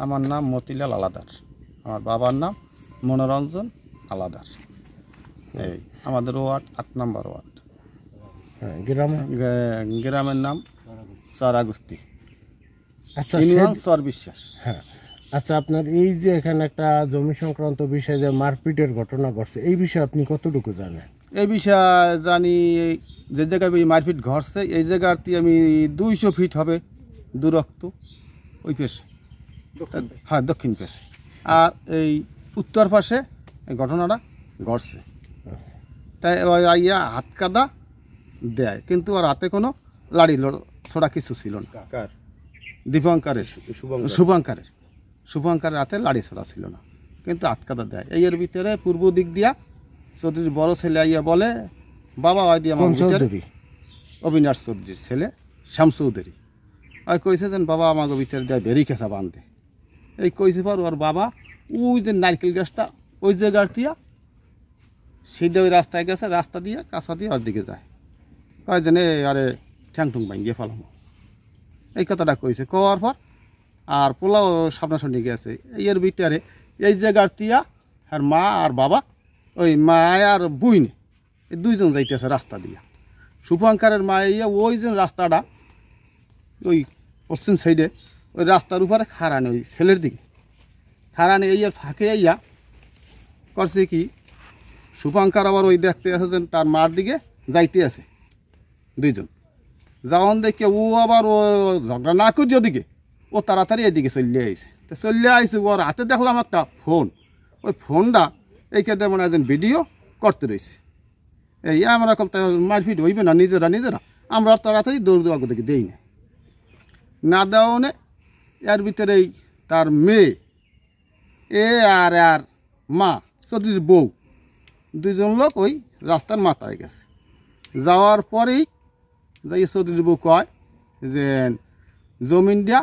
আমার নাম মতিলাল আলাদার, আমার বাবার নাম মনোরঞ্জন আলাদার। এই আমাদের ওয়ার্ড 8 নম্বর ওয়ার্ড। গ্রামের নাম চরাগুস্তি। আচ্ছা, চর বিশ্বাস। হ্যাঁ, আচ্ছা, আপনার এই যে এখানে একটা জমি সংক্রান্ত বিষয়ে যে মারপিটের ঘটনা ঘটছে, এই বিষয়ে আপনি কতটুকু জানেন? এই বিষয়ে জানি, যে জায়গায় ওই মারপিট ঘটছে এই জায়গাতে আমি 200 ফিট হবে দূরত্ব ওই পেশে, হ্যাঁ দক্ষিণ পেশে, আর এই উত্তর পাশে এই ঘটনাটা ঘটছে। তাই ওই আইয়া হাত কাদা দেয়, কিন্তু আর হাতে কোনো লাড়ি ছোড়া কিছু ছিল না। দীপঙ্করের শুভঙ্করের হাতে লাড়ি ছোড়া ছিল না, কিন্তু হাত কাদা দেয়। এর ভিতরে পূর্ব দিক দিয়া চৌধুরীর বড় ছেলে আইয়া বলে, বাবা ওই দিয়ে আমার ভিতরে অবিনাশ চৌধুরীর ছেলে শ্যাম চৌধুরী ওই কইছে যেন বাবা আমাকে ভিতরে দেয় বেরি খেসা বাঁধে। এই কইছে পর ওর বাবা ওই যে নারকেল গাছটা ওই জায়গার দিয়া সিধে ওই রাস্তায় গেছে, রাস্তা দিয়ে কাঁচা দিয়ে ওর দিকে যায়, কয় যেন আরে ঠ্যাং ঠুং ভাঙিয়ে ফেলাম, এই কথাটা কইছে। কওয়ার পর আর পোলাও সামনাসামনি গেছে। এর ভিতরে এই জায়গার তিয়া আর মা আর বাবা, ওই মা আর বুইনে এই দুইজন যাইতেছে রাস্তা দিয়া। শুভঙ্করের মা ইয়া ওই যে রাস্তাটা ওই পশ্চিম সাইডে ওই রাস্তার উপরে খারানে ওই ছেলের দিকে খারানে এই ফাঁকে ইয়া করছে কি, শুভঙ্কর আবার ওই দেখতে আছে যে তার মার দিকে যাইতে আছে দুইজন। যাওয়ান দেখে ও আবার ও ঝগড়া না করি ওদিকে ও তাড়াতাড়ি এদিকে চলে আইছে। তো চলে আইছে, ওর হাতে দেখলাম একটা ফোন, ওই ফোনটা এইখানে মানে একজন ভিডিও করতে রয়েছে। এই আমরা এখন মারপিট হইবে না নিজেরা আমরা তাড়াতাড়ি দৌড় দেওয়া দিকে দেই না দেওয়া নে। এর ভিতরেই তার মেয়ে আর মা চৌধুরীর বউ দুইজন লোক ওই রাস্তার মাথায় গেছে। যাওয়ার পরেই যাই চৌধুরীর বউ কয় যে জমিন দিয়া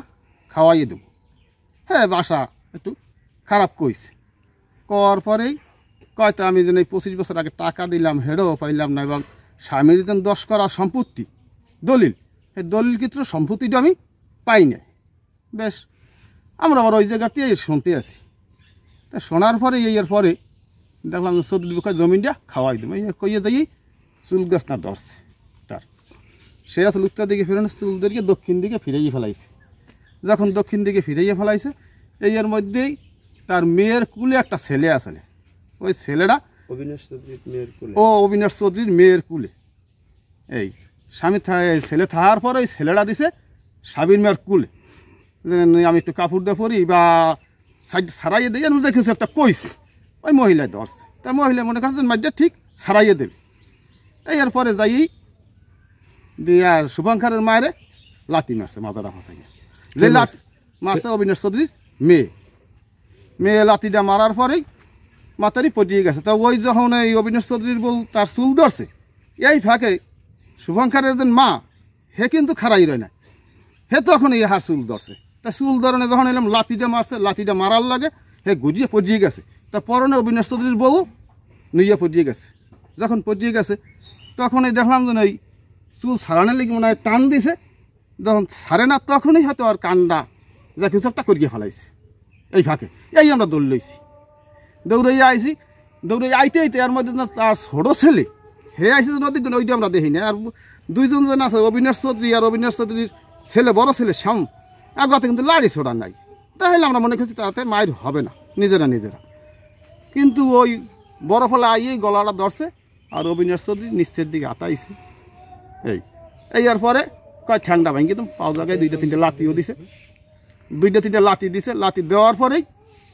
খাওয়াইয়ে দেব। হ্যাঁ, বাসা একটু খারাপ কইছে। কওয়ার পরেই কয় তো আমি যেন এই 25 বছর আগে টাকা দিলাম হেডও পাইলাম না, এবং স্বামীর যেন 10 করা সম্পত্তি দলিল, এই দলিল ক্ষেত্রে সম্পত্তিটা আমি পাই না। বেশ, আমরা আবার ওই জায়গাতে শুনতে আছি। তা শোনার পরে এর পরে দেখলাম চৌধুরী বুকে জমিনটা খাওয়াই দেবো। এই কইয়ে যাই চুল গাছ না ধরছে তার, সে আসলে উত্তর দিকে ফিরে চুলদেরকে দক্ষিণ দিকে ফিরেই ফেলাইছে। যখন দক্ষিণ দিকে ফিরেই ফেলাইছে, এর মধ্যেই তার মেয়ের কুলে একটা ছেলে আসলে, ওই ছেলেটা অবিনাশ চৌধুরীর মেয়ের কুলে। এই স্বামী ছেলে থাকার পর ওই ছেলেটা দিছে স্বামীর মেয়ের কুলে, যে আমি একটু কাপড়টা পরি বা সাইড সারাইয়ে দিই, যে কিছু একটা কইছে, ওই মহিলায় ধরছে। তা মহিলা মনে করছে মাইটা ঠিক সারাইয়ে দেবে। এর পরে যাই দিয়ে আর শুভঙ্করের মায়েরে লাতি মারছে, মাজারা ফাঁসাইয়া। যে লাতি মারছে অবিনাশ চৌধুরীর মেয়ে লাতিটা মারার পরেই মাতারি পটিয়ে গেছে। তা ওই যখন এই অবিনাশ চৌধুরীর বউ তার চুল ধরছে, এই ফাঁকে শুভঙ্করের যে মা হে কিন্তু খারাই রয় না, হে তখন এই হার চুল ধরছে। তা চুল ধরনে যখন এলাম লাতিটা মারছে, লাতিটা মারার লাগে হে গুজিয়ে পজিয়ে গেছে। তা পরনে অবিনাশ চৌধুরীর বউ নুইয়া পজিয়ে গেছে। যখন পজিয়ে গেছে তখন এই দেখলাম যে ওই চুল ছাড়ানোর লেগে মনে হয় টান দিছে, যখন ছাড়ে না তখনই হয়তো আর কান্দা যা কিছু একটা করিয়ে ফেলাইছে। এই ফাঁকে এই আমরা দৌড় লইছি, দৌড়াইয়া আইছি। দৌড়াইয়া আইতে এর মধ্যে তার ছোটো ছেলে হে আইসি নদী, ওইটা আমরা দেখি না। আর দুইজন জন আছে, অবিনাশ চৌধুরী আর অবিনাশ চৌধুরীর ছেলে বড় ছেলে শ্যাম, আগাতে কিন্তু লাড়ি ছোড়া নাই। তাহলে আমরা মনে করছি তাতে মায়ের হবে না, নিজেরা কিন্তু ওই বড় ফলে আইয়েই গলাটা ধরছে, আর অবিনাশ চৌধুরী নিশ্চের দিকে আতাইছে। এই আর পরে কয় ঠ্যাংটা ভাঙি একদম পাও জায়গায় 2-3টে লাতিও দিছে, 2-3টে লাতি দিছে। লাতি দেওয়ার পরেই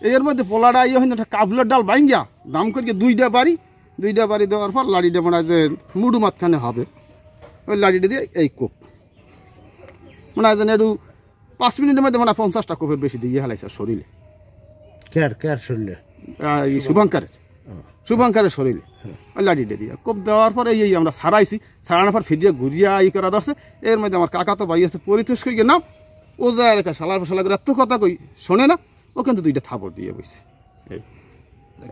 এর মধ্যে পোলাটা ইয়ে হয় একটা কাবুলের ডাল ভাঙ্গিয়া দাম করিয়ে 2টা বাড়ি দেওয়ার পর লাড়িটা মনে হয় যে মুডু মাঝখানে হবে, ওই লাড়িটা দিয়ে এই কোপ মনে হয় যেন একটু 5 মিনিটের মধ্যে মানে 50টা কোপের বেশি দিয়ে হেলাইছে শরীরে। কার শরীরে? শুভঙ্করের শরীরে ওই লাড়িটা দিয়ে কোপ দেওয়ার পরে এই আমরা ছাড়াইছি। ছাড়ানোর পর ফিরিয়ে ঘুরিয়া করা ধরছে। এর মধ্যে আমার কাকা তো ভাই আছে পরিতোষ করি নাম, ও যায় রেখা শালার করে এত কথা কই শোনে না, ও কিন্তু 2টা থাপড় দিয়ে বসে।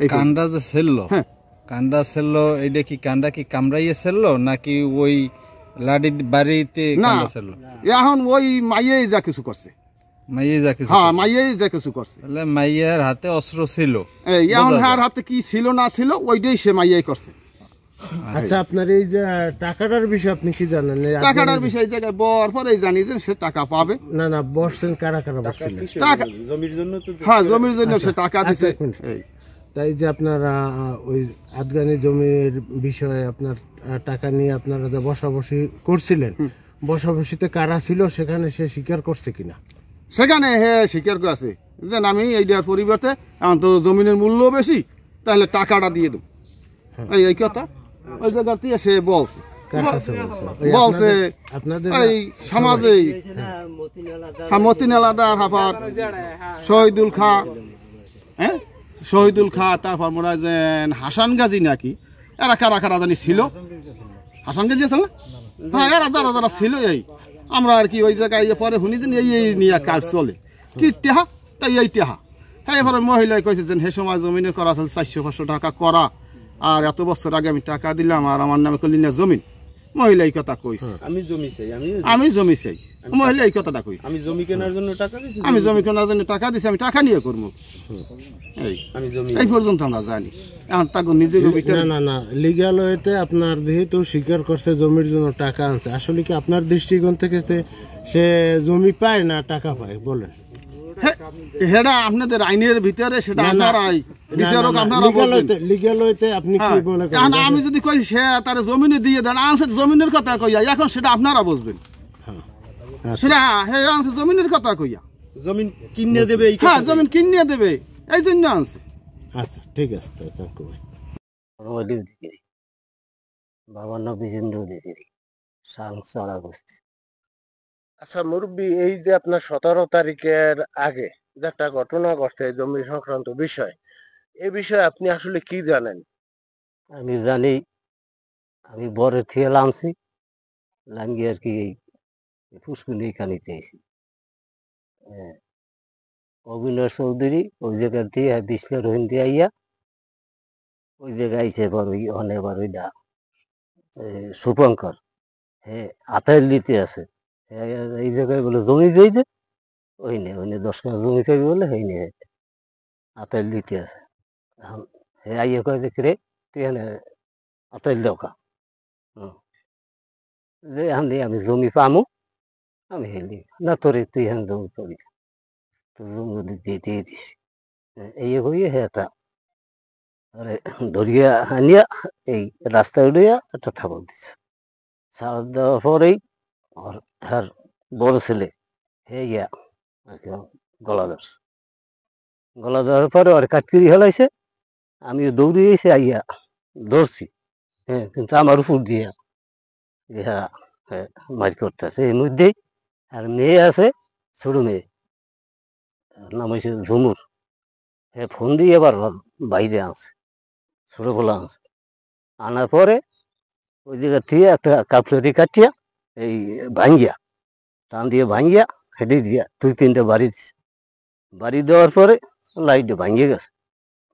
এই কান্ডা যে ছেললো, হ্যাঁ কান্ডা ছেললো, এইটা কি কান্ডা কি কামড়াইয়ে ছেললো নাকি ওই লাড়ি বাড়িতে কান্ডা ছেললো? এখন ওই মাইয়ে যা কিছু করছে, মাইয়ে যা কিছু হ্যাঁ করলো। মাইয়াই যে কিছু করছে। তাহলে মাইয়ার হাতে অস্ত্র ছিল। এই এখন বোঝা হার যায়। হাতে কি ছিল না ছিল ওইটাই সে মাইয়াই করছে। আচ্ছা আপনার এই যে টাকাটার বিষয়ে আপনি কি জানেন? এই টাকাটার আফগানি- বিষয় জায়গায় বর পরেই জানি যে সে টাকা পাবে। না না, বসছেন কারা কারা বসছিলেন? টাকা হ্যাঁ জমির জন্য সে টাকা আচ্ছা, দিছে। এক মিনিট। এই তাই যে আপনারা ওই আফগানি জমির বিষয়ে আপনার টাকা নিয়ে আপনারা যে বসাবসি করছিলেন, বসাবসিতে কারা ছিল সেখানে সে স্বীকার করছে কিনা? সেখানে হে স্বীকার করে আছে যে আমি এইটার পরিবর্তে এখন তো জমিনের মূল্য বেশি, তাহলে টাকাটা দিয়ে দেব। এই কথা ওই জায়গার থেকে সে বলছে। কার কাছে বলছে? ওই বলছে আপনাদের এই সমাজে মতিন আলাদার হাফার শহীদুল খা, হ্যাঁ শহীদুল খা, তারপর মনে হয় যে হাসান গাজী নাকি, এরা কারা কারা জানি ছিল। হাসান গাজী আছে না? হ্যাঁ এরা যারা যারা ছিল এই আমরা আর কি ওই জায়গায় পরে শুনি যে এই এই নিয়ে কাজ চলে কি টেহা, তাই এই টেহা। হ্যাঁ এবারে মহিলায় কইছে যে হে সময় জমিনের করা আছে 400-500 টাকা করা, আর এত বছর আগে আমি টাকা দিলাম আর আমার নামে করলি না জমিন। মহিলা এই কথা কইছে আমি জমি চাই, আমি জমি চাই, মহিলা এই কথাটা কইছে আমি জমি কেনার জন্য টাকা দিছি, আমি জমি কেনার জন্য টাকা দিছি, আমি টাকা নিয়ে করবো। এই আমি জমি এই পর্যন্ত আমরা জানি। এখন তাকে নিজের ভিতরে না না না, লিগ্যাল ওয়েতে আপনার যেহেতু স্বীকার করছে জমির জন্য টাকা আনছে, আসলে কি আপনার দৃষ্টিকোণ থেকে সে জমি পায় না টাকা পায় বলেন? হেডা আপনাদের আইনের ভিতরে সেটা না, না, আপনারাই বিচারক আপনারা বলবেন। লিগ্যাল ওয়েতে আপনি কি হ্যাঁ, মনে এখন করেন? আমি যদি কই সে তার জমিনে দিয়ে দেন আনছে জমিনের কথা কইয়া, এখন সেটা আপনারা বুঝবেন। আচ্ছা, সেটা হে আনছে জমিনের কথা কইয়া, জমিন কিনে দেবে এই হ্যাঁ জমিন কিনে দেবে এই জন্য আনছে। আচ্ছা ঠিক আছে, তো থ্যাংক ইউ। বাবার নাম বিজেন্দ্র দেবী, সাংসরা বস্তি। আচ্ছা মুরব্বী, এই যে আপনার 17 তারিখের আগে যে একটা ঘটনা ঘটছে জমি সংক্রান্ত বিষয়, এই বিষয়ে আপনি আসলে কি জানেন? আমি জানি, আমি বরে থেকে লামছি, লাঙ্গি আর কি পুষ্কুনি খানিতে এসি অবিনাশ চৌধুরী ওই জায়গা দিয়ে বিশলা রোহিন দিয়ে আইয়া ওই জায়গায় আইসে বড় অনেক বড় ওইটা শুভঙ্কর হ্যাঁ আতাইল দিতে আছে, এই জায়গায় বলে জমি দিইবে ওই নে 10 কাঠা জমি খাইবে বলে এই নে আতাইল দিতে আছে। হে আইয়া কয় যে রে তুই এখানে আতাইল দেওকা যে আমি জমি পামু, আমি হেলি না তোরে তুই এখানে জমি পাবি, তোর জমি দিয়ে দিছি। এই হইয়া হে একটা আরে ধরিয়া আনিয়া এই রাস্তায় উঠিয়া একটা থাপড় দিছে। ছাড় দেওয়ার পরেই আর হ্যার বড় ছেলে হে ইয়া আর কি গলা ধরছে, গলা ধরার পরে আর কাটকিরি হেলাইছে। আমি দৌড়ে এসে আইয়া ধরছি, হ্যাঁ কিন্তু আমার উপর দিয়া ইহা মাছ করতেছে। এর মধ্যেই আর মেয়ে আছে, ছোট মেয়ে, নাম হয়েছে ঝুমুর, হ্যাঁ ফোন দিয়ে আবার বাইরে আনছে, ছোট বলা আনছে। আনার পরে ওই জায়গা থেকে একটা কাপড়ি কাটিয়া এই ভাঙ্গিয়া টান দিয়ে ভাঙ্গিয়া হেঁটে দিয়া 2-3টা বাড়ি দিছে। বাড়ি দেওয়ার পরে লাইট ভাঙ্গিয়ে গেছে।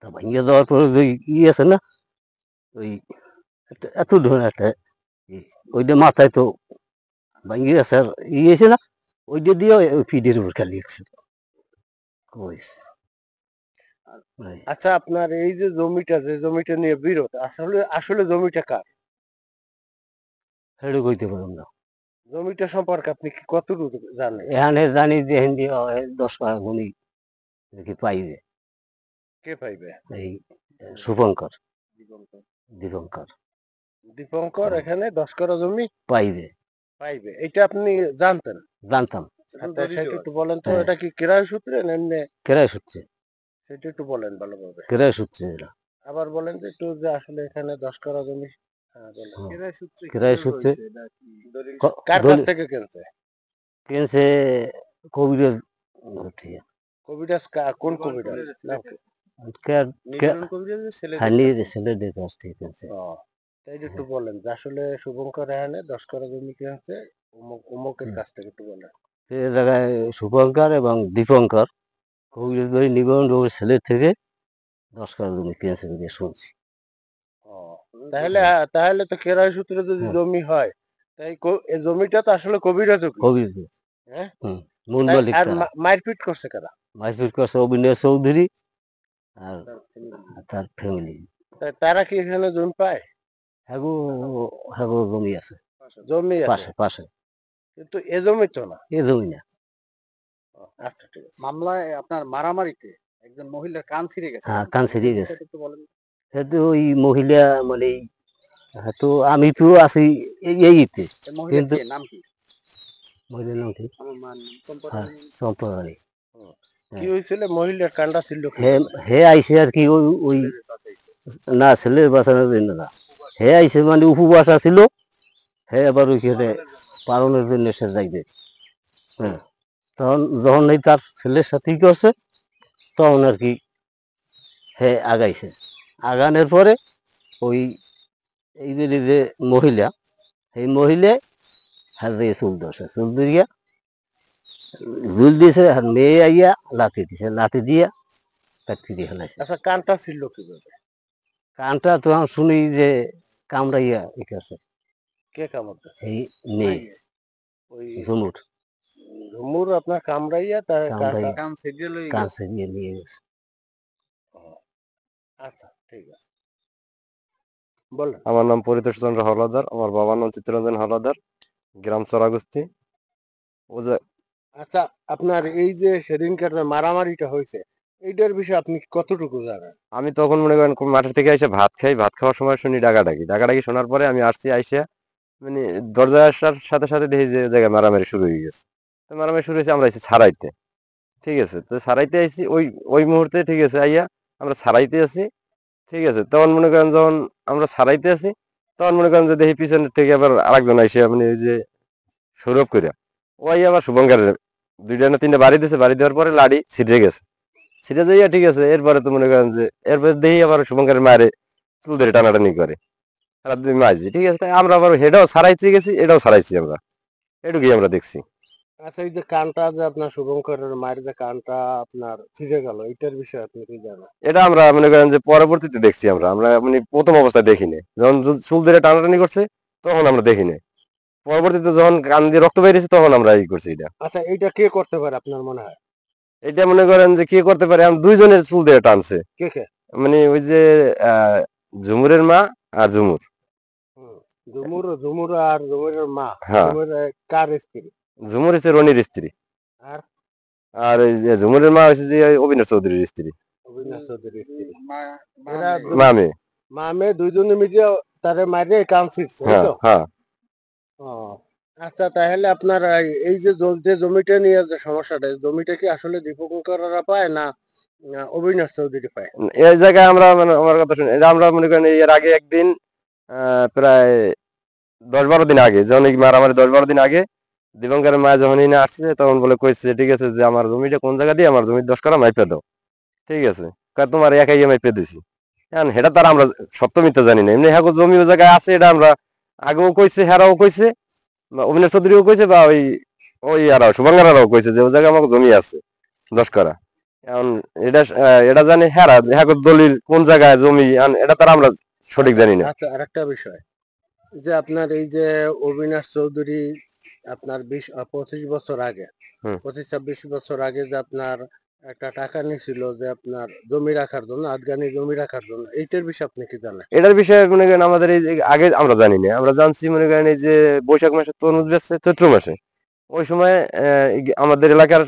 তা ভাঙ্গিয়ে দেওয়ার পরে ওই আছে না ওই এত ধরনের একটা ওইটা মাথায় তো ভাঙ্গিয়ে গেছে, আর আছে না ওইটা দিয়ে ওই পিঠের উপর খালি আচ্ছা আপনার এই যে জমিটা নিয়ে বিরোধ, আসলে আসলে জমিটা কার? হেঁটে কইতে পারলাম না। জমিটা সম্পর্কে আপনি কি কতটুকু জানেন? এখানে জানি যে হিন্দি 10 কাঠা গুণি দেখি পাইবে কে পাইবে? এই শুভঙ্কর দীপঙ্কর দীপঙ্কর এখানে 10 কাঠা জমি পাইবে, পাইবে, এটা আপনি জানতেন? জানতাম। আচ্ছা, সেটা একটু বলেন তো, হ্যাঁ। এটা কি ক্রয় সূত্রে না এমনি? কেরাই সূত্রে, সেটা একটু বলেন ভালোভাবে। কেরাই সূত্রে এরা। আবার বলেন যে একটু, যে আসলে এখানে 10 কাঠা জমি। হ্যাঁ বলেন। হ্যাঁ। ক্রয় সূত্রে ক্রয় সূত্রে কার কাছ থেকে কিনছে? কিনছে কবিরের থেকে। কবিরাজ কোন কবিরাজ? নাম কি? হ্যাঁ নিজের ছেলেদের কাছ থেকে কিনছে। তাই একটু বলেন যে আসলে শুভঙ্কর এখানে 10 কাঠা জমি কিনছে অমুকের কাছ থেকে, একটু বলেন। সে জায়গায় শুভঙ্কর এবং দীপঙ্কর কবিরের বাড়ি নিবন্ধ বাবুর ছেলের থেকে 10 কাঠা জমি কিনেছে বলে শুনছি। তাহলে তো ক্রয় সূত্রে যদি জমি হয়, তাই এই জমিটা তো আসলে কবিরাজ। কবির হ্যাঁ মূল মালিক আর তারা। মারপিট করছে কারা? মারপিট করছে অবিনয় চৌধুরী আর তার ফ্যামিলি। তারা কি এখানে জমি পায়? হ্যাগো হ্যাগো জমি আছে জমি আছে, পাশে পাশে, কিন্তু এ জমি তো না। এ জমি না। আচ্ছা ঠিক আছে। মামলায় আপনার মারামারিতে একজন মহিলার কান ছিঁড়ে গেছে। হ্যাঁ কান ছিঁড়ে গেছে। সেটা একটু বলেন। হয়তো ওই মহিলা মানে হয়তো আমি তো আছি এইতে, এই মহিলার কিন্তু কে, নাম কি? মহিলার নাম কি? আমার মান হ্যাঁ সম্পর্কে কি হয়েছিল? মহিলার কান্ডা ছিল কি? হে হে আইসে আর কি ওই ওই না ছেলে বাঁচানোর জন্য না, হে আইসে মানে উপবাস ছিল, হে আবার ওইখানে পালনের জন্য সে যাইবে। হ্যাঁ তখন যখন এই তার ছেলের সাথেই করছে তখন আর কি হে আগাইছে, আগানোর পরে ওই এই যে মহিলা, এই মহিলা হ্যাঁ দিয়ে চুল ধরছে, চুল ধরিয়া ঝুল দিয়েছে, আর মেয়ে আইয়া লাথি দিছে, লাথি দিয়া তার ফিরে ফেলাইছে। আচ্ছা কানটা ছিল কিভাবে? কানটা তো আমি শুনি যে কামড়াইয়া ইকাছে কে কামড়? এই মেয়ে ওই ঝুমুর ঝুমুর আপনার কামড়াইয়া তার কামড়াইয়া কান ছিঁড়ে লই গেছে। কাছে নিয়ে নিয়ে গেছে। আচ্ছা ঠিক আছে, বলেন। আমার নাম পরিতোষ চন্দ্র হলাদার, আমার বাবার নাম চিত্তরঞ্জন হলাদার, গ্রাম চরাগুস্তি। ও যে আচ্ছা আপনার এই যে সেদিনকার যে মারামারিটা হয়েছে এইটার বিষয়ে আপনি কতটুকু জানেন? আমি তখন মনে করেন কোন মাঠের থেকে এসে ভাত খাই, ভাত খাওয়ার সময় শুনি ডাকাডাকি, ডাকাডাকি শোনার পরে আমি আসছি, আইসা মানে দরজায় আসার সাথে সাথে দেখি যে জায়গায় মারামারি শুরু হয়ে গেছে। তো মারামারি শুরু হয়েছে, আমরা আইসি ছাড়াইতে। ঠিক আছে, তো ছাড়াইতে আইসি ওই ওই মুহূর্তে, ঠিক আছে, আইয়া আমরা ছাড়াইতে আছি। ঠিক আছে, তখন মনে করেন যখন আমরা ছাড়াইতে আছি তখন মনে করেন যে দেখি পিছনের থেকে আবার আরেকজন আইসে মানে ওই যে সৌরভ করিয়া ওই আবার শুভঙ্করের দুইটা না তিনটা বাড়ি দিয়েছে, বাড়ি দেওয়ার পরে লাড়ি ছিটে গেছে, ছিটে যাইয়া ঠিক আছে, এরপরে তো মনে করেন যে এরপরে দেখি আবার শুভঙ্করের মায়ের চুল ধরে টানাটানি করে, আর দুই মাঝি। ঠিক আছে, তাই আমরা আবার হেটাও ছাড়াইতে গেছি, এটাও ছাড়াইছি আমরা, এটুকুই আমরা দেখছি। আচ্ছা এই যে কানটা যে আপনার শুভঙ্করের মায়ের যে কানটা আপনার ছিঁড়ে গেল এইটার বিষয়ে আপনি কি জানেন? এটা আমরা মনে করেন যে পরবর্তীতে দেখছি, আমরা আমরা মানে প্রথম অবস্থায় দেখিনি, যখন চুল ধরে টানাটানি করছে তখন আমরা দেখিনি, পরবর্তীতে যখন কান দিয়ে রক্ত বেরিয়েছে তখন আমরা ই করছি এটা। আচ্ছা এইটা কে করতে পারে আপনার মনে হয়? এটা মনে করেন যে কি করতে পারে, আমি দুইজনের চুল দিয়ে টানছে, কে কে? মানে ওই যে ঝুমুরের মা আর ঝুমুর। ঝুমুর, ঝুমুর আর ঝুমুরের মা। হ্যাঁ। ঝুমুর কার স্ত্রী? ঝুমুর হচ্ছে রনির স্ত্রী, আর আর ওই যে ঝুমুরের মা হচ্ছে যে অবিনাশ চৌধুরীর স্ত্রী। অবিনাশ চৌধুরীর স্ত্রী। মা- এরা মা- মামে। মা মেয়ে দুইজনে মিলে তারে মারিয়ে কান ছিঁড়ছে, এই হ্যাঁ তো? হ্যাঁ। ও, আচ্ছা তাহলে আপনার এই যে যে জমিটা নিয়ে যে সমস্যাটা, এই জমিটা কি আসলে দীপঙ্কররা পায় না অবিনাশ চৌধুরী পায়? এই জায়গায় আমরা মানে আমার কথা শুনে, এটা আমরা মনে করেন এর আগে একদিন প্রায় 10-12 দিন আগে, যখন এই মারামারি 10-12 দিন আগে দীপঙ্করের মা যখন এনে আসছে তখন বলে কইছে, ঠিক আছে, যে আমার জমিটা কোন জায়গা দিয়ে আমার জমির 10 কাঠা মাইপে দাও। ঠিক আছে, কয় তোমার একাই মাইপে দিছি। এখন সেটা তারা আমরা সত্য মিথ্যা জানি না, এমনি হ্যাঁ জমি ও জায়গায় আছে, এটা আমরা আগেও কইছে, হেরাও কইছে, বা অবিনাশ চৌধুরীও কইছে, বা ওই ওই আর শুভাঙ্গারাও কইছে যে ও জায়গায় আমার জমি আছে 10 কাঠা। এখন এটা এটা জানি হেরা, হ্যাঁ দলিল কোন জায়গায় জমি, এটা তারা আমরা সঠিক জানি না। আচ্ছা আরেকটা বিষয়, যে আপনার এই যে অবিনাশ চৌধুরী আপনার 25 বছর আগে, হুম। 25-26 বছর আগে যে আপনার একটা টাকা নিয়েছিল যে আপনার জমি রাখার জন্য, আদগানি জমি রাখার জন্য, এইটার বিষয়ে আপনি কি জানেন? এটার বিষয়ে মনে করেন আমাদের এই যে আগে আমরা জানি না, আমরা জানছি মনে করেন এই যে বৈশাখ মাসে তরমুজ বেচছে, চৈত্র মাসে ওই সময় আমাদের এলাকার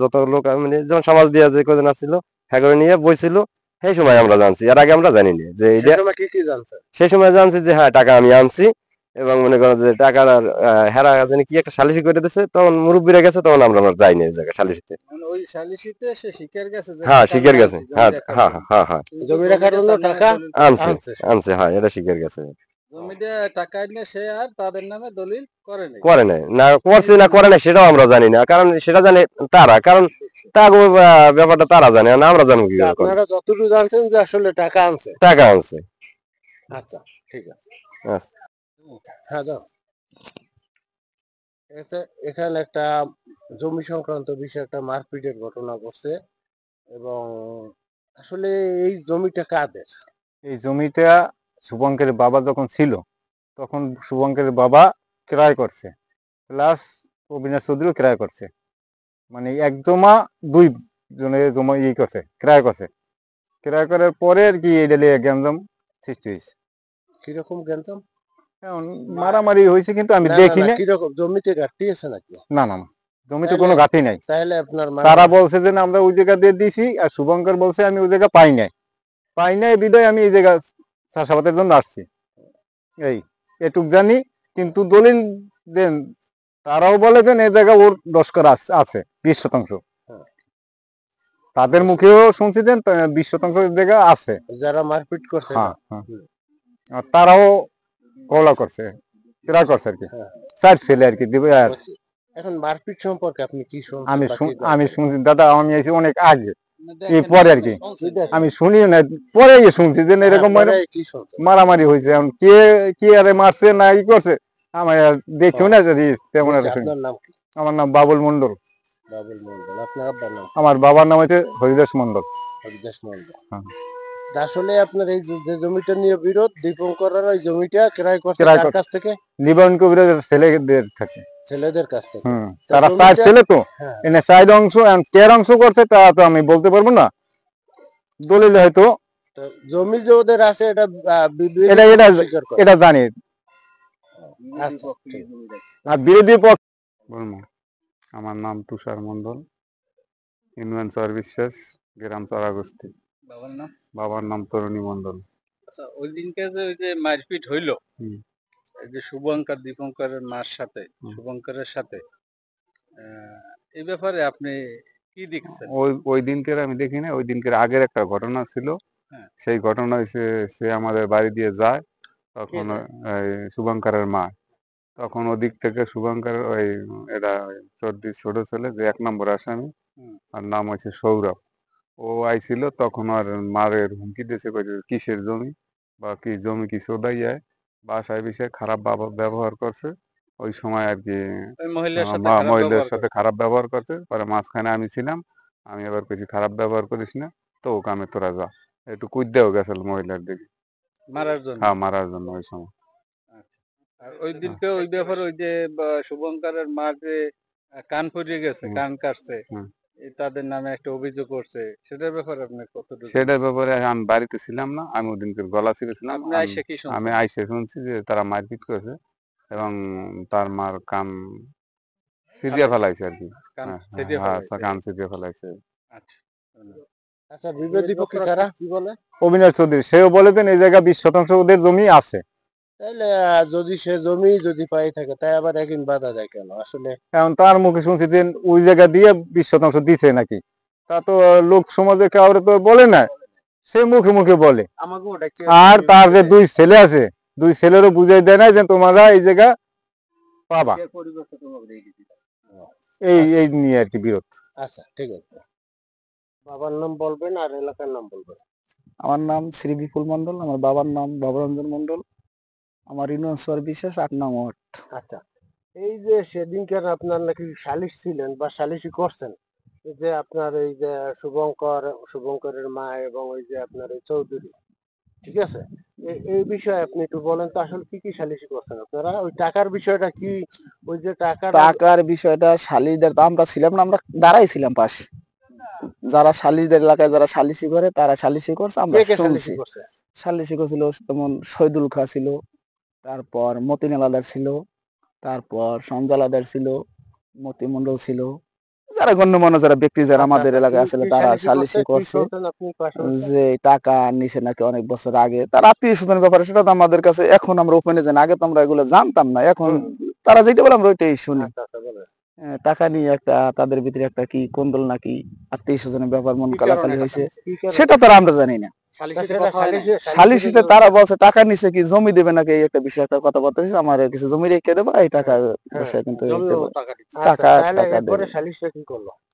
যত লোক মানে যেমন সমাজ দিয়া যে কজন আসছিল হ্যাঁ করে নিয়ে বইছিল, সেই সময় আমরা জানছি, এর আগে আমরা জানি না যে সেই এটা। সময় কি জানছেন? সেই সময় জানছি যে হ্যাঁ টাকা আমি আনছি, এবং মনে করেন যে টাকার হেরা জানি কি একটা সালিশি করে দিছে, তখন মুরব্বীরা গেছে, তখন আমরা যাইনি এই জায়গায় সালিশিতে। মানে ওই সালিসিতে সে স্বীকার গেছে যে হ্যাঁ টাকা স্বীকার আমি গেছে, আনছি, জমি হ্যাঁ রাখার হ্যাঁ জন্য। হ্যাঁ হ্যাঁ কিন্তু জমি রাখার জন্য জমিটা তার টাকা নামে দলিল আনছে, আনছে। আনছে, হ্যাঁ এটা স্বীকার গেছে। জমিটা টাকা এনে সে আর তাদের নামে দলিল করে নাই। করে নাই, না করছে না করে নাই সেটাও আমরা জানি না, কারণ সেটা জানে তারা, কারণ তার ব্যাপারটা তারা জানে না, আমরা জানবো কি করে করে। আপনারা যতটুকু জানছেন যে আসলে টাকা আনছে। টাকা আনছে। আচ্ছা ঠিক আছে, আচ্ছা। হ্যাঁ দাও। এখানে একটা জমি সংক্রান্ত বিষয়ে একটা মারপিটের ঘটনা ঘটছে, এবং আসলে এই জমিটা কাদের? এই জমিটা শুভঙ্করের বাবা যখন ছিল তখন শুভঙ্করের বাবা ক্রয় করছে, প্লাস অবিনাশ চৌধুরীও ক্রয় করছে। মানে এক জমা দুই জনে জমা করছে, ক্রয় করছে। ক্রয় করার পরে আর কি এটা নিয়ে গ্যাঞ্জাম সৃষ্টি হয়েছে। কিরকম গ্যাঞ্জাম? এখন মারামারি হয়েছে কিন্তু আমি না, দেখি না, না। কিরকম জমিতে ঘাটতি আছে নাকি? না না না, জমিতে তাহলে- কোনো ঘাটতি নাই। তাহলে আপনার তারা বলছে যে না, আমরা ওই জায়গা দিয়ে দিছি, আর শুভঙ্কর বলছে আমি ওই জায়গা পাই নাই বিদায় আমি এই জায়গা চাষাবাদের জন্য আসছি। এটুক জানি, কিন্তু দলিল দেন তারাও বলে দেন এই জায়গা ওর 10 কাঠা আছে 20%। তাদের মুখেও শুনছি দেন 20% জায়গা আছে। যারা মারপিট করছে, হ্যাঁ হ্যাঁ, আর তারাও কলা করছে, ক্রয় করছে আর কি। হ্যাঁ। 4 ছেলে আর কি দিবে। আর এখন মারপিট সম্পর্কে আপনি কি শুনছেন? আমি শুনছি দাদা, আমি আইছি অনেক আগে, দেখেন, এই পরে আর কি আমি শুনি না, পরে শুনছি যে এরকম কি শুনছেন? মারামারি হয়েছে। এখন কে কে আরে মারছে না কি করছে আমার আর দেখিও না যদি তেমন আর শুনি। আপনার নাম কি? আমার নাম বাবুল মন্ডল। বাবুল মন্ডল। আপনার আব্বার নাম? আমার বাবার নাম হচ্ছে হরিদাস মন্ডল। হরিদাস মন্ডল। হ্যাঁ। আসলে আপনার এই যে জমিটা নিয়ে বিরোধ, দীপঙ্করের ওই জমিটা ক্রয় করছে ক্রয় কার করছে। কাছ থেকে? নিবারণ কবিরাজের ছেলেদের থাকে। ছেলেদের কাছ থেকে। তারা জমিটা- 4 ছেলে তো, হ্যাঁ। এনে 4 অংশ, এখন 13 অংশ করছে তা তো আমি বলতে পারবো না। দলিলে হয়তো তো জমি যে ওদের আছে এটা এটা এটা স্বীকার করে। এটা জানি। আচ্ছা, ঠিক। আর বিরোধী পক্ষ বলবো, আমার নাম তুষার মন্ডল, ইউনিয়ন চর বিশ্বাস, গ্রাম চরাগস্তি। বাবার নাম? বাবার নাম তরুণী মন্ডল। আচ্ছা, ওই দিনকে যে ওই যে মারপিট হইলো, হুম। এই যে শুভঙ্কর দীপঙ্করের মার সাথে, হুম। শুভঙ্করের সাথে, এই ব্যাপারে আপনি কি দেখছেন? ওই দিনকের আমি দেখি না, ওই দিনকের আগের একটা ঘটনা ছিল। হ্যাঁ। সেই ঘটনা হয়েছে, সে আমাদের বাড়ি দিয়ে যায়, তখন এই শুভঙ্করের মা, তখন ওদিক থেকে শুভঙ্কর ওই এটা সর্দি ছোট ছেলে যে 1 নম্বর আসামি, আর নাম হচ্ছে সৌরভ, ও আইছিল। তখন আর মারের হুমকি দিয়েছে, কইছে কিসের জমি বা কি জমি কি চোদাইয়া, বাসায় বিষয়ে খারাপ ব্যবহার করছে। ওই সময় আর কি ওই মহিলার সাথে মহিলার ব্যবহার সাথে খারাপ ব্যবহার করছে। পরে মাঝখানে আমি ছিলাম, আমি আবার কিছু খারাপ ব্যবহার করিস না, তো ও কামে তোরা যা, একটু কুইদ্দেও গেছিল মহিলার দিকে। মারার জন্য? হ্যাঁ, মারার জন্য ওই সময়। আর ওই দিনকে ওই ব্যাপারে ওই যে শুভঙ্করের মা যে কান পড়িয়ে গেছে, হুম। কান কাটছে, হুম। তাদের নামে একটা অভিযোগ করছে, সেটার ব্যাপারে আপনি কতটুকু? সেটার ব্যাপারে আমি বাড়িতে ছিলাম না, আমি ওই দিনকে গলা ছিঁড়েছিলাম। আপনি আইসা কি শুনছেন? আমি আইসে শুনছি যে তারা মারপিট করেছে এবং তার মার কান ছিঁড়িয়ে ফেলাইছে আর কি। কান হ্যাঁ, ছিঁড়িয়ে হ্যাঁ, ফেলাইছে। কান ছিঁড়িয়ে ফেলাইছে। আচ্ছা, ধন্যবাদ। আচ্ছা, বিরোধী পক্ষে কারা কি বলে? অবিনাশ চৌধুরী, সেও বলে দেন এই জায়গা 20% ওদের জমি আছে। তাহলে যদি সে জমি যদি পাই থাকে, তাই আবার একদিন বাধা দেয় কেন? আসলে এখন তার মুখে শুনছি যে ওই জায়গা দিয়ে 20% দিছে নাকি। তা তো লোক সমাজে কাউরে তো বলে না, সে মুখে মুখে বলে। আমাকে ওটা আর তার যে 2 ছেলে আছে, 2 ছেলেরও বুঝাই দেয় না যে তোমরা এই জায়গা পাবা। এই নিয়ে আর কি বিরোধ। আচ্ছা, ঠিক আছে। বাবার নাম বলবেন আর এলাকার নাম বলবেন। আমার নাম শ্রী বিপুল মন্ডল, আমার বাবার নাম বাবুরঞ্জন মন্ডল, আমার ইউনিয়ন চর বিশ্বাস 8 নং ওয়ার্ড। আচ্ছা, এই যে সেদিনকার আপনার নাকি সালিশ ছিলেন বা সালিশি করছেন, এই যে আপনার এই যে শুভঙ্করের মা এবং ওই যে আপনার ওই চৌধুরী, ঠিক আছে, এই বিষয়ে আপনি একটু বলেন তো, আসলে কি কি সালিশি করছেন আপনারা? ওই টাকার বিষয়টা কি? ওই যে টাকার বিষয়টা সালিশদের তো আমরা ছিলাম না, আমরা দাঁড়াই ছিলাম পাশে। যারা সালিশদের এলাকায় যারা সালিশি করে তারা সালিশি করছে, আমরা কে কে শুনছি। সালিশি করছে? সালিশি করছিল যেমন শহীদুল খা ছিল, তারপর মতিন আলাদার ছিল, তারপর সঞ্জাল আদার ছিল, মতি মন্ডল ছিল, যারা গণ্যমান্য যারা ব্যক্তি যারা আমাদের এলাকায় আছে তারা সালিশি করছে যে টাকা নিছে নাকি অনেক বছর আগে। তার আত্মীয় স্বজনের ব্যাপারে সেটা তো আমাদের কাছে এখন আমরা ওপেনে জানি, আগে তো আমরা এগুলো জানতাম না। এখন তারা যেটা বলে আমরা ওইটাই শুনি। টাকা নিয়ে একটা তাদের ভিতরে একটা কি কোন্দল নাকি আত্মীয় স্বজনের ব্যাপার মন কালাকালি হয়েছে, সেটা তো আমরা জানি না। সালিশিতে তারা বলছে টাকা নিছে কি জমি দেবে নাকি, এই একটা বিষয় একটা কথাবার্তা হয়েছে, আমার কিছু জমি রেখে দেবো, এই টাকা বিষয় কিন্তু টাকা দেবে।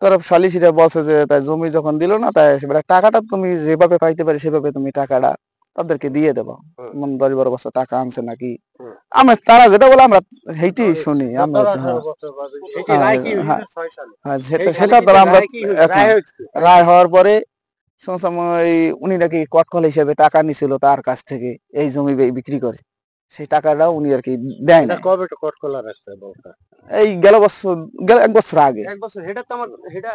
তারা সালিশিরা বলছে যে তাই জমি যখন দিল না, তাই টাকাটা তুমি যেভাবে পাইতে পারি সেভাবে তুমি টাকাটা তাদেরকে দিয়ে দেবো। 10-12 বছর টাকা আনছে নাকি, আমরা তারা যেটা বলে আমরা সেইটাই শুনি। আমরা সেটা তারা আমরা রায় হওয়ার পরে শুনছিলাম উনি নাকি কটকল হিসেবে টাকা নিছিল তার কাছ থেকে এই জমি বিক্রি করে। সেই টাকাটা উনি আর কি দেয় এটা না। কবে কোর্ট খোলা রাখছে বলতে? এই গেল বছর, গেল 1 বছর আগে, এক বছর। এটা তো আমার এটা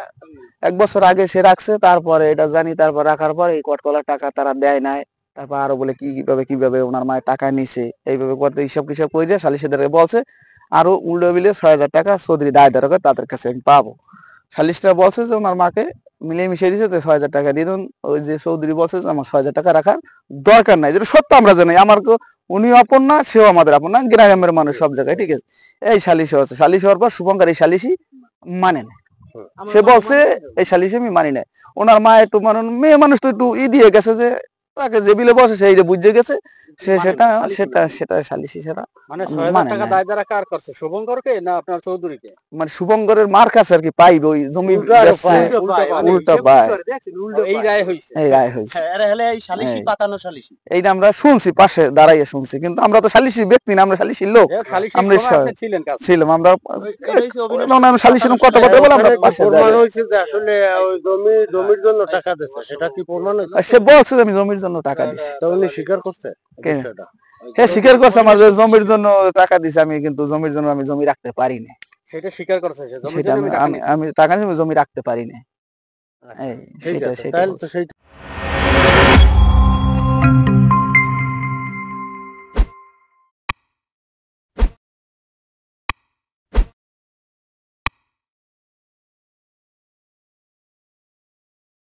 1 বছর আগে সে রাখছে। তারপরে এটা জানি, তারপর রাখার পর এই কটকলার টাকা তারা দেয় নাই। তারপর আরো বলে কিভাবে ওনার মায়ের টাকা নিছে এইভাবে করতে হিসাব কিসাব করে সালিশিদেরকে বলছে আরো উল্টো বিলে 6,000 টাকা চৌধুরী দায় ধারক তাদের কাছে আমি পাবো। সালিশরা বলছে যে ওনার মাকে মিলিয়ে মিশিয়ে দিয়েছে, 6,000 টাকা দিয়ে দিন। ওই যে চৌধুরী বলছে যে আমার 6,000 টাকা রাখার দরকার নাই, যেটা সত্য আমরা জানি। আমার উনিও আপন না, সেও আমাদের আপন না, গ্রামের মানুষ সব জায়গায়, ঠিক আছে। এই সালিশ হচ্ছে, সালিশ হওয়ার পর শুভঙ্কর এই সালিশই মানে না। সে বলছে এই সালিশে আমি মানি নাই। ওনার মা একটু মেয়ে মানুষ তো একটু দিয়ে গেছে যে তাকে যে বিলে বসে সেই বুঝে গেছে, সে সেটা সালিশি সেটা মানে 6,000 টাকা দায় দ্বারা কার করছে, শুভঙ্করকে না আপনার চৌধুরীকে? মানে শুভঙ্করের মার কাছে আর কি পাইবে, ওই জমি বেচছে, উল্টা পায়। এই রায় হইছে। এই রায় হইছে, এই সালিশি পাতানো সালিশি। এইটা আমরা শুনছি, পাশে দাঁড়াইয়া শুনছি, কিন্তু আমরা তো সালিশি ব্যক্তি না, আমরা সালিশি লোক। আমরা ছিলাম, আমরা সালিশির কথা বলে আমরা পাশে প্রমাণ হইছে যে আসলে ওই জমির জন্য টাকা দিছে, সেটা কি প্রমাণ হইছে? সে বলছে যে আমি জমির জন্য টাকা দিছি। তো উনি স্বীকার করছে বিষয়টা? হ্যাঁ স্বীকার করছে আমার যে জমির জন্য টাকা দিছে, আমি কিন্তু জমির জন্য আমি জমি রাখতে পারি না। সেটা স্বীকার করছে, সেটা আমি টাকা নিয়ে জমি রাখতে পারি না। এই সেটা তাহলে তো সেইটা